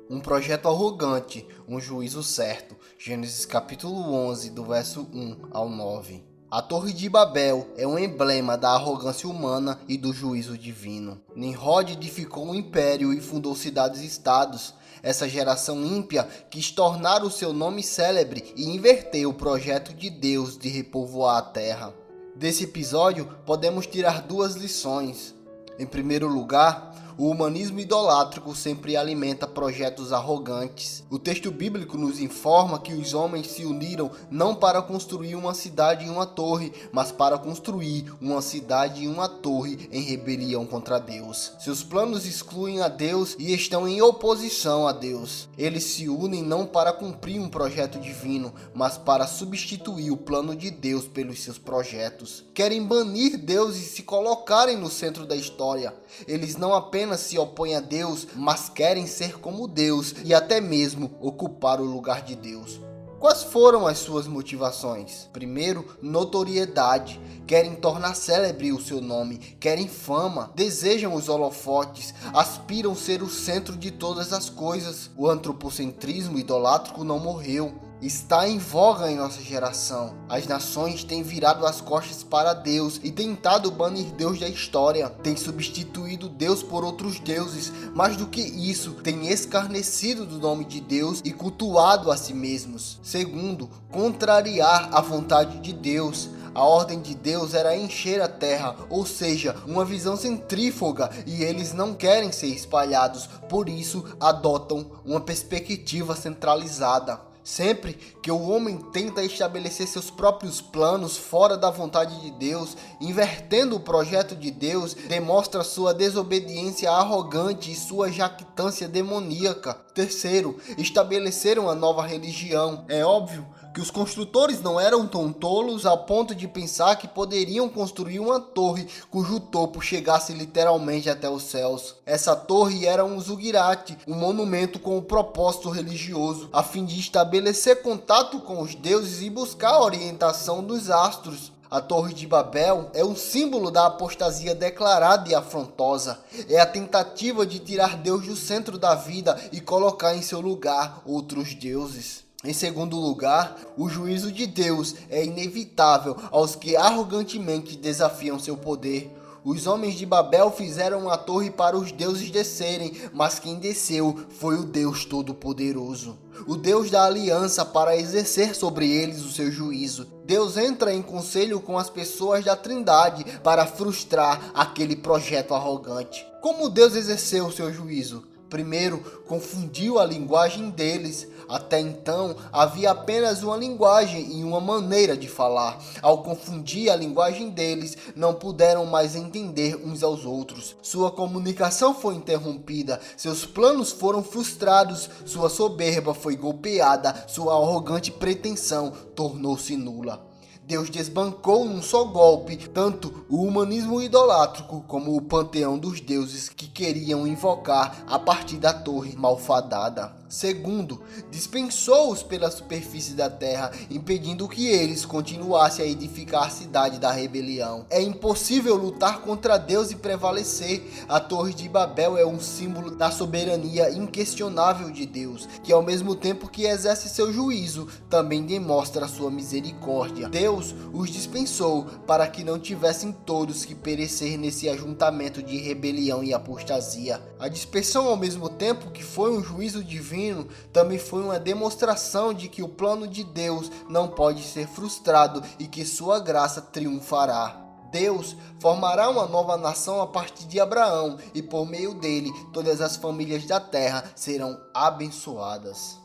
Um projeto arrogante, um juízo certo. Gênesis capítulo 11, do verso 1 ao 9. A Torre de Babel é um emblema da arrogância humana e do juízo divino. Nimrod edificou um império e fundou cidades-estados. Essa geração ímpia quis tornar o seu nome célebre e inverter o projeto de Deus de repovoar a terra. Desse episódio, podemos tirar duas lições. Em primeiro lugar, o humanismo idolátrico sempre alimenta projetos arrogantes. O texto bíblico nos informa que os homens se uniram não para construir uma cidade e uma torre, mas para construir uma cidade e uma torre em rebelião contra Deus. Seus planos excluem a Deus e estão em oposição a Deus. Eles se unem não para cumprir um projeto divino, mas para substituir o plano de Deus pelos seus projetos. Querem banir Deus e se colocarem no centro da história. Eles não apenas se opõem a Deus, mas querem ser como Deus e até mesmo ocupar o lugar de Deus. Quais foram as suas motivações? Primeiro, notoriedade. Querem tornar célebre o seu nome, querem fama, desejam os holofotes, aspiram ser o centro de todas as coisas. O antropocentrismo idolátrico não morreu. Está em voga em nossa geração. As nações têm virado as costas para Deus e tentado banir Deus da história. Têm substituído Deus por outros deuses. Mais do que isso, têm escarnecido do nome de Deus e cultuado a si mesmos. Segundo, contrariar a vontade de Deus. A ordem de Deus era encher a terra, ou seja, uma visão centrífuga, e eles não querem ser espalhados, por isso adotam uma perspectiva centralizada. Sempre que o homem tenta estabelecer seus próprios planos fora da vontade de Deus, invertendo o projeto de Deus, demonstra sua desobediência arrogante e sua jactância demoníaca. Terceiro, estabeleceram uma nova religião. É óbvio que os construtores não eram tão tolos ao ponto de pensar que poderiam construir uma torre cujo topo chegasse literalmente até os céus. Essa torre era um zugurate, um monumento com um propósito religioso, a fim de estabelecer contato com os deuses e buscar a orientação dos astros. A Torre de Babel é um símbolo da apostasia declarada e afrontosa. É a tentativa de tirar Deus do centro da vida e colocar em seu lugar outros deuses. Em segundo lugar, o juízo de Deus é inevitável aos que arrogantemente desafiam seu poder. Os homens de Babel fizeram uma torre para os deuses descerem, mas quem desceu foi o Deus Todo-Poderoso, o Deus da aliança, para exercer sobre eles o seu juízo. Deus entra em conselho com as pessoas da Trindade para frustrar aquele projeto arrogante. Como Deus exerceu o seu juízo? Primeiro, confundiu a linguagem deles. Até então, havia apenas uma linguagem e uma maneira de falar. Ao confundir a linguagem deles, não puderam mais entender uns aos outros. Sua comunicação foi interrompida, seus planos foram frustrados, sua soberba foi golpeada, sua arrogante pretensão tornou-se nula. Deus desbancou num só golpe tanto o humanismo idolátrico como o panteão dos deuses que queriam invocar a partir da torre malfadada. Segundo, dispensou-os pela superfície da terra, impedindo que eles continuassem a edificar a cidade da rebelião. É impossível lutar contra Deus e prevalecer. A Torre de Babel é um símbolo da soberania inquestionável de Deus, que ao mesmo tempo que exerce seu juízo, também demonstra sua misericórdia. Deus os dispensou para que não tivessem todos que perecer nesse ajuntamento de rebelião e apostasia. A dispersão, ao mesmo tempo que foi um juízo divino, também foi uma demonstração de que o plano de Deus não pode ser frustrado e que sua graça triunfará. Deus formará uma nova nação a partir de Abraão e por meio dele todas as famílias da terra serão abençoadas.